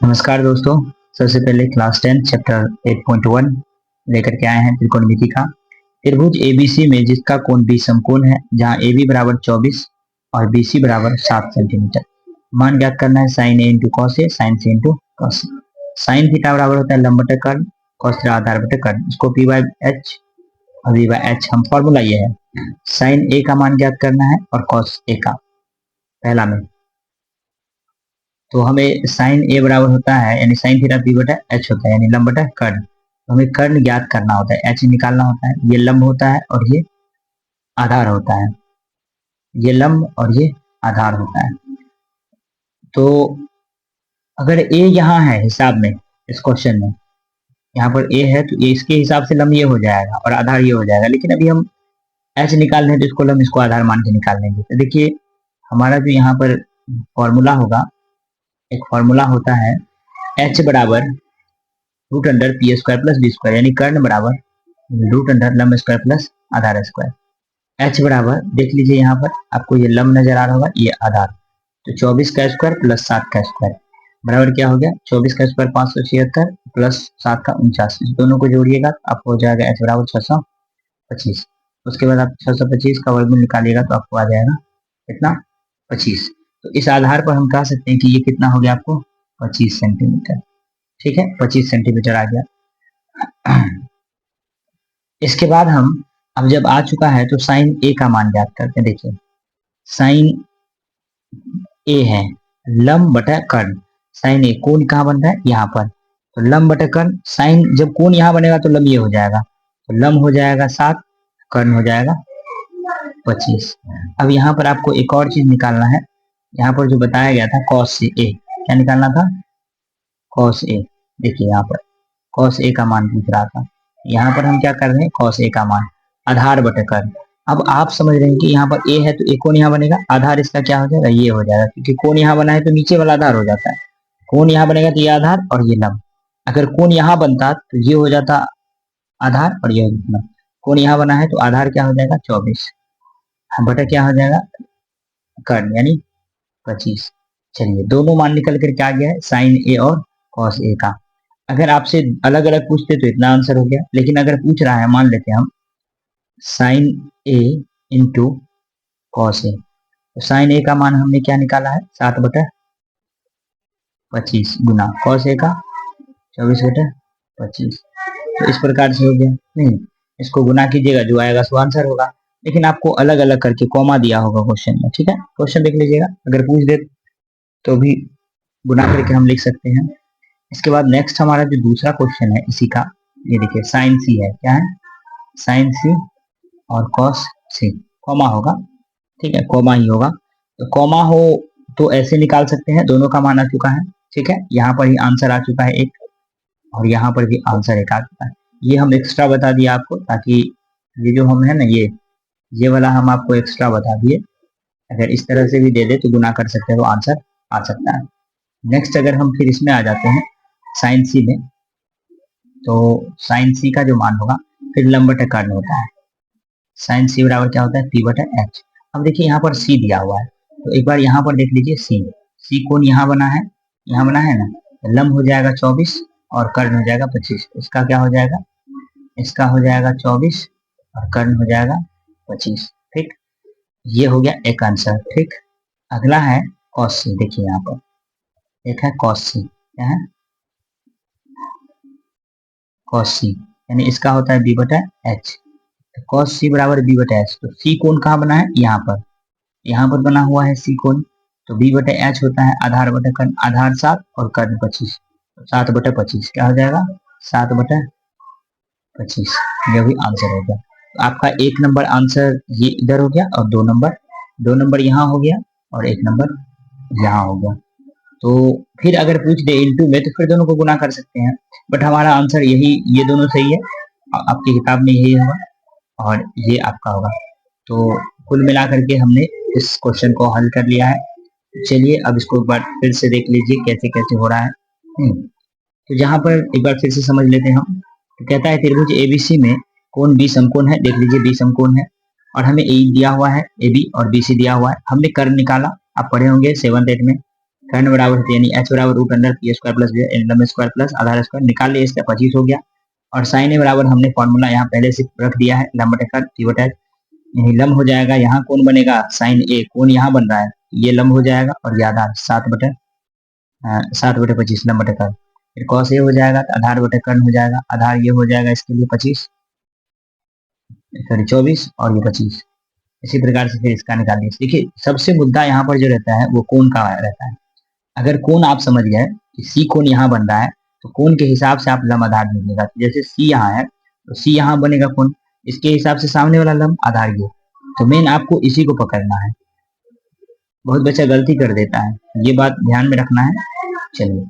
नमस्कार दोस्तों। सबसे पहले क्लास 10 चैप्टर 8.1 लेकर के आए हैं त्रिकोणमिति का। त्रिभुज एबीसी में जिसका कोण 20 समकोण है, जहां AB बराबर 24 और BC बराबर 7 सेंटीमीटर। मान ज्ञात करना है sign A into cos A, sign C into cos. Sine theta बराबर होता है लंब बटे कर्ण, कॉस थीटा आधार बटे कर्ण। इसको P बाय H और V बाय H, हम फॉर्मूला ये है। साइन ए का मान ज्ञात करना है और कॉस ए का पहला में, तो हमें साइन ए बराबर होता है यानी साइन थीटा P बटा H होता है यानी लंब बटा कर्ण। तो हमें कर्ण ज्ञात करना होता है, H निकालना होता है। ये लंब होता है और ये आधार होता है, ये लंब और ये आधार होता है। तो अगर A यहाँ है हिसाब में, इस क्वेश्चन में यहाँ पर A है, तो इसके हिसाब से लंब ये हो जाएगा और आधार ये हो जाएगा। लेकिन अभी हम H निकाल रहे हैं तो इसको लंब इसको आधार मान के निकाल लेंगे। तो देखिए हमारा जो यहाँ पर फॉर्मूला होगा, एक फॉर्मूला होता है H बराबर root under P square plus B square, यानी कर्ण बराबर रूट अंडर लंब स्क्वायर प्लस आधार स्क्वायर। H बराबर देख लीजिए यहाँ पर आपको ये लंब नजर आ रहा होगा, ये आधार। तो 24 का स्क्वायर प्लस 7 का स्क्वायर बराबर क्या हो गया, 24 का स्क्वायर 576 प्लस 7 का 49। इस दोनों को जोड़िएगा तो आपको हो जाएगा H बराबर 625। उसके बाद आप 625 का वर्गमूल निकालिएगा तो आपको आ जाएगा कितना, 25। तो इस आधार पर हम कह सकते हैं कि ये कितना हो गया आपको, 25 सेंटीमीटर। ठीक है, 25 सेंटीमीटर आ गया। इसके बाद हम अब जब आ चुका है तो साइन ए का मान ज्ञात करते हैं। देखिए साइन ए है लंब बटा कर्ण। साइन ए कोण कहाँ बन रहा है, यहाँ पर, तो लंब बटा कर्ण। साइन जब कोण यहाँ बनेगा तो लंब ये हो जाएगा, तो लंब हो जाएगा 7, कर्ण हो जाएगा 25। अब यहाँ पर आपको एक और चीज निकालना है। यहाँ पर जो बताया गया था कॉस से ए, क्या निकालना था, कॉस ए। देखिए यहाँ पर कॉस ए का मान पूछ रहा था, यहाँ पर हम क्या कर रहे हैं, कॉस ए का मान आधार बटे कर्ण। अब आप समझ रहे हैं कि यहाँ पर ए है तो एक कोण यहाँ बनेगा, आधार इसका क्या हो जाएगा, ये हो जाएगा। क्योंकि कोण यहाँ बना है तो नीचे वाला आधार हो जाता है। कोण यहाँ बनेगा तो ये आधार और ये लंब। अगर कोण यहाँ बनता तो ये हो जाता आधार और ये लंब। कोण यहाँ बना है तो आधार क्या हो जाएगा 24 बटा क्या हो जाएगा कर्ण यानी 25। चलिए दोनों मान निकल कर क्या आ गया है, साइन ए और कॉस ए का। अगर आपसे अलग अलग पूछते तो इतना आंसर हो गया, लेकिन अगर पूछ रहा है, मान लेते हैं हम sign A into cos A, तो साइन ए का मान हमने क्या निकाला है 7 बटा 25 गुना कॉस ए का 24 बटा 25। तो इस प्रकार से हो गया। नहीं, इसको गुना कीजिएगा, जो आएगा सो आंसर होगा। लेकिन आपको अलग अलग करके कॉमा दिया होगा क्वेश्चन में। ठीक है, क्वेश्चन देख लीजिएगा, अगर पूछ दे तो भी गुना करके हम लिख सकते हैं। इसके बाद नेक्स्ट हमारा जो दूसरा क्वेश्चन है इसी का, ये देखिए साइन सी है, क्या है, साइन सी और कॉस सी, कॉमा होगा। ठीक है, कॉमा ही होगा। तो कॉमा हो तो ऐसे निकाल सकते हैं, दोनों का मान आ चुका है। ठीक है, यहाँ पर ही आंसर आ चुका है एक, और यहाँ पर भी आंसर एक आ चुका है। ये हम एक्स्ट्रा बता दिया आपको, ताकि ये जो हम है ना, ये वाला हम आपको एक्स्ट्रा बता दिए। अगर इस तरह से भी दे दे तो गुना कर सकते हैं तो आंसर आ सकता है। नेक्स्ट अगर हम फिर इसमें आ जाते हैं साइन सी में, तो साइन सी का जो मान होगा फिर लंब बटा कर्ण होता है। साइन सी बराबर क्या होता है, पी बटा एच। अब देखिए यहाँ पर सी दिया हुआ है, तो एक बार यहाँ पर देख लीजिए सी कोण यहाँ बना है, यहाँ बना है ना, तो लंब हो जाएगा 24 और कर्ण हो जाएगा 25। इसका क्या हो जाएगा, इसका हो जाएगा 24 और कर्ण हो जाएगा 25। ठीक, ये हो गया एक आंसर। ठीक, अगला है कॉस सी। देखिए यहाँ पर एक है कॉस सी, क्या है, कॉस सी, यानी इसका होता है बी बटा एच। कॉस सी बराबर बी बटा एच। तो सी कोण कहाँ बना है, यहाँ पर बना हुआ है सी कोण, तो बी बटा एच होता है आधार बटा कर्ण। आधार 7 और कर्ण 25, 7 बटा 25 क्या हो जाएगा, 7 बटा 25। यह भी आंसर हो गया। तो आपका एक नंबर आंसर ये इधर हो गया, और 2 नंबर यहाँ हो गया और 1 नंबर यहाँ हो गया। तो फिर अगर पूछ दे इनटू में तो फिर दोनों को गुना कर सकते हैं, बट हमारा आंसर यही, ये दोनों सही है, आपकी किताब में यही होगा और ये आपका होगा। तो कुल मिलाकर के हमने इस क्वेश्चन को हल कर लिया है। चलिए अब इसको एक बार फिर से देख लीजिए कैसे कैसे हो रहा है। तो जहां पर एक बार फिर से समझ लेते हैं हम। तो कहता है त्रिभुज एबीसी में कोण बी समकोण है। देख लीजिए बी समकोण है और हमें ए दिया हुआ है, ए बी और बी सी दिया हुआ है। हमने कर्ण निकाला, आप पढ़े होंगे 7th 8th में। कर्ण बराबर होती है यानी एच बराबर root under P square plus लंब स्क्वायर प्लस आधार स्क्वायर निकाल लिया, इसका 25 हो गया। और साइन ए बराबर हमने फॉर्मूला यहाँ पहले से रख दिया है, लंब बटे कर्ण टी बटा एच, यही लंब हो जाएगा। यहाँ कौन बनेगा, साइन ए, कौन यहाँ बन रहा है, ये लंब हो जाएगा और ये आधार 7/25 लंब बटे कर्ण। फिर कॉस ए हो जाएगा तो आधार बटे कर्ण हो जाएगा, आधार ये हो जाएगा इसके लिए 25 सॉरी 24 और ये 25। इसी प्रकार से फिर इसका निकाल लीजिए। देखिए सबसे मुद्दा यहाँ पर जो रहता है वो कोण का रहता है। अगर कोण आप समझ गए कि सी कोण यहाँ बन रहा है तो कोण के हिसाब से आप लंब आधार ढूंढिएगा। जैसे सी यहाँ है तो सी यहाँ बनेगा कोण, इसके हिसाब से सामने वाला लंब आधार ये, तो मेन आपको इसी को पकड़ना है। बहुत बच्चा गलती कर देता है, ये बात ध्यान में रखना है। चलिए